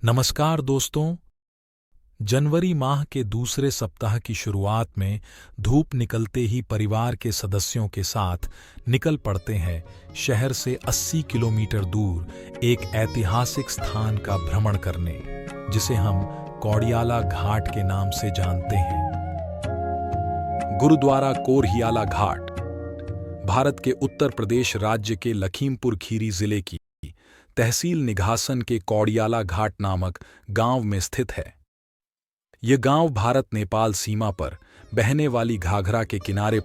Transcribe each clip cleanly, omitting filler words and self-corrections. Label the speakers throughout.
Speaker 1: नमस्कार दोस्तों। जनवरी माह के दूसरे सप्ताह की शुरुआत में धूप निकलते ही परिवार के सदस्यों के साथ निकल पड़ते हैं शहर से 80 किलोमीटर दूर एक ऐतिहासिक स्थान का भ्रमण करने, जिसे हम कौड़ियाला घाट के नाम से जानते हैं। गुरुद्वारा कोरहियाला घाट भारत के उत्तर प्रदेश राज्य के लखीमपुर खीरी जिले की तहसील निघासन के कौड़ियाला घाट नामक गांव में स्थित है। यह गांव भारत नेपाल सीमा पर बहने वाली घाघरा के किनारे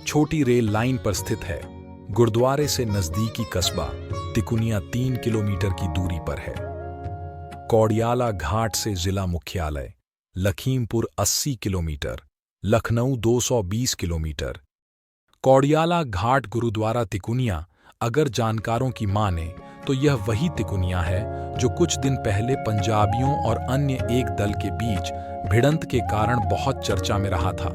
Speaker 1: छोटी रेल लाइन पर स्थित है। गुरुद्वारे से नजदीकी कस्बा तिकुनिया 3 किलोमीटर की दूरी पर है। कौड़ियाला घाट से जिला मुख्यालय लखीमपुर 80 किलोमीटर, लखनऊ 220 किलोमीटर। कौड़ियाला घाट गुरुद्वारा तिकुनिया, अगर जानकारों की माने तो यह वही तिकुनिया है जो कुछ दिन पहले पंजाबियों और अन्य एक दल के बीच भिड़ंत के कारण बहुत चर्चा में रहा था।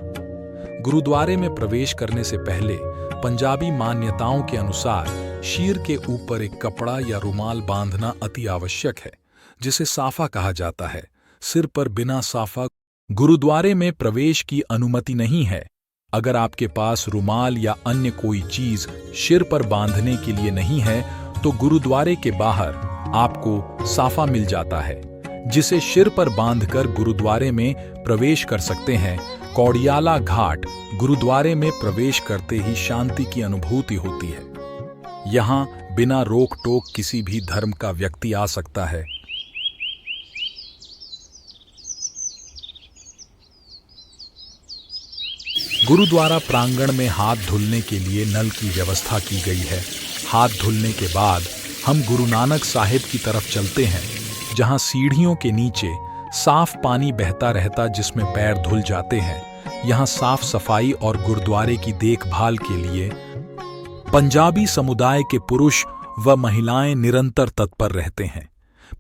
Speaker 1: गुरुद्वारे में प्रवेश करने से पहले पंजाबी मान्यताओं के अनुसार शीर के ऊपर एक कपड़ा या रुमाल बांधना अति आवश्यक है, जिसे साफा कहा जाता है। सिर पर बिना साफा गुरुद्वारे में प्रवेश की अनुमति नहीं है। अगर आपके पास रुमाल या अन्य कोई चीज सिर पर बांधने के लिए नहीं है तो गुरुद्वारे के बाहर आपको साफा मिल जाता है, जिसे सिर पर बांधकर गुरुद्वारे में प्रवेश कर सकते हैं। कौड़ियाला घाट गुरुद्वारे में प्रवेश करते ही शांति की अनुभूति होती है। यहाँ बिना रोक टोक किसी भी धर्म का व्यक्ति आ सकता है। गुरुद्वारा प्रांगण में हाथ धुलने के लिए नल की व्यवस्था की गई है। हाथ धुलने के बाद हम गुरु नानक साहिब की तरफ चलते हैं, जहां सीढ़ियों के नीचे साफ पानी बहता रहता, जिसमें पैर धुल जाते हैं। यहां साफ सफाई और गुरुद्वारे की देखभाल के लिए पंजाबी समुदाय के पुरुष व महिलाएं निरंतर तत्पर रहते हैं।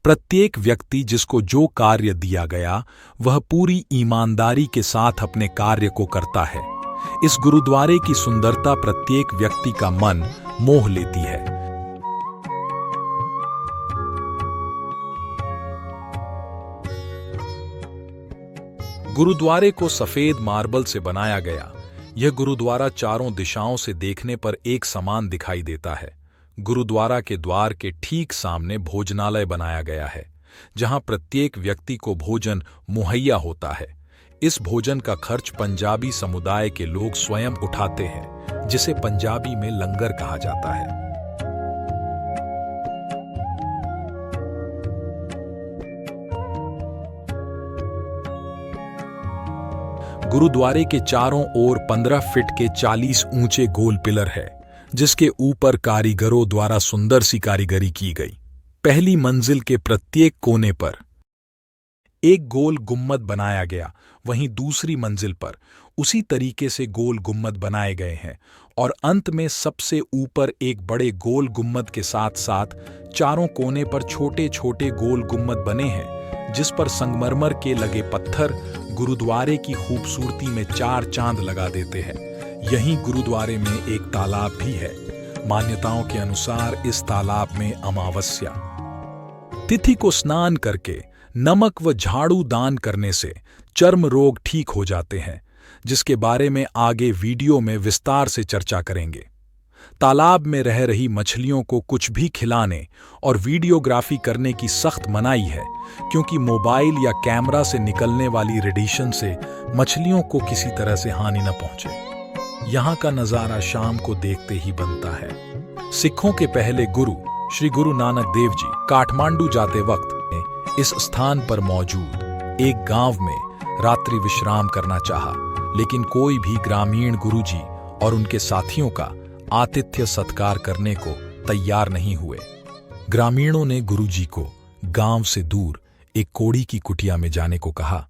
Speaker 1: प्रत्येक व्यक्ति जिसको जो कार्य दिया गया वह पूरी ईमानदारी के साथ अपने कार्य को करता है। इस गुरुद्वारे की सुंदरता प्रत्येक व्यक्ति का मन मोह लेती है। गुरुद्वारे को सफेद मार्बल से बनाया गया। यह गुरुद्वारा चारों दिशाओं से देखने पर एक समान दिखाई देता है। गुरुद्वारा के द्वार के ठीक सामने भोजनालय बनाया गया है, जहां प्रत्येक व्यक्ति को भोजन मुहैया होता है। इस भोजन का खर्च पंजाबी समुदाय के लोग स्वयं उठाते हैं, जिसे पंजाबी में लंगर कहा जाता है। गुरुद्वारे के चारों ओर 15 फीट के 40 ऊंचे गोल पिलर है, जिसके ऊपर कारीगरों द्वारा सुंदर सी कारीगरी की गई। पहली मंजिल के प्रत्येक कोने पर एक गोल गुम्मद बनाया गया, वहीं दूसरी मंजिल पर उसी तरीके से गोल गुम्मद बनाए गए हैं और अंत में सबसे ऊपर एक बड़े गोल गुम्मद के साथ साथ चारों कोने पर छोटे छोटे गोल गुम्मद बने हैं, जिस पर संगमरमर के लगे पत्थर गुरुद्वारे की खूबसूरती में 4 चांद लगा देते हैं। यहीं गुरुद्वारे में एक तालाब भी है। मान्यताओं के अनुसार इस तालाब में अमावस्या तिथि को स्नान करके नमक व झाड़ू दान करने से चर्म रोग ठीक हो जाते हैं, जिसके बारे में आगे वीडियो में विस्तार से चर्चा करेंगे। तालाब में रह रही मछलियों को कुछ भी खिलाने और वीडियोग्राफी करने की सख्त मनाही है, क्योंकि मोबाइल या कैमरा से निकलने वाली रेडिएशन से मछलियों को किसी तरह से हानि न पहुंचे। यहाँ का नजारा शाम को देखते ही बनता है। सिखों के पहले गुरु श्री गुरु नानक देव जी काठमांडू जाते वक्त इस स्थान पर मौजूद एक गांव में रात्रि विश्राम करना चाहा, लेकिन कोई भी ग्रामीण गुरुजी और उनके साथियों का आतिथ्य सत्कार करने को तैयार नहीं हुए। ग्रामीणों ने गुरुजी को गांव से दूर एक कोड़ी की कुटिया में जाने को कहा।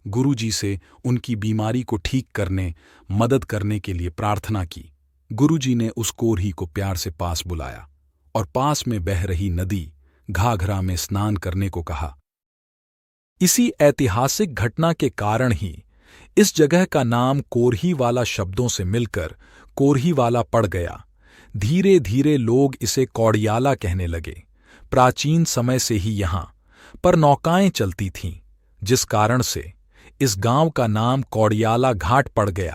Speaker 1: गुरुजी से उनकी बीमारी को ठीक करने, मदद करने के लिए प्रार्थना की। गुरुजी ने उस कोढ़ी को प्यार से पास बुलाया और पास में बह रही नदी घाघरा में स्नान करने को कहा। इसी ऐतिहासिक घटना के कारण ही इस जगह का नाम कोरहीवाला शब्दों से मिलकर कोरहीवाला पड़ गया। धीरे धीरे लोग इसे कौड़ियाला कहने लगे। प्राचीन समय से ही यहाँ पर नौकाएं चलती थीं, जिस कारण से इस गांव का नाम कौड़ियाला घाट पड़ गया।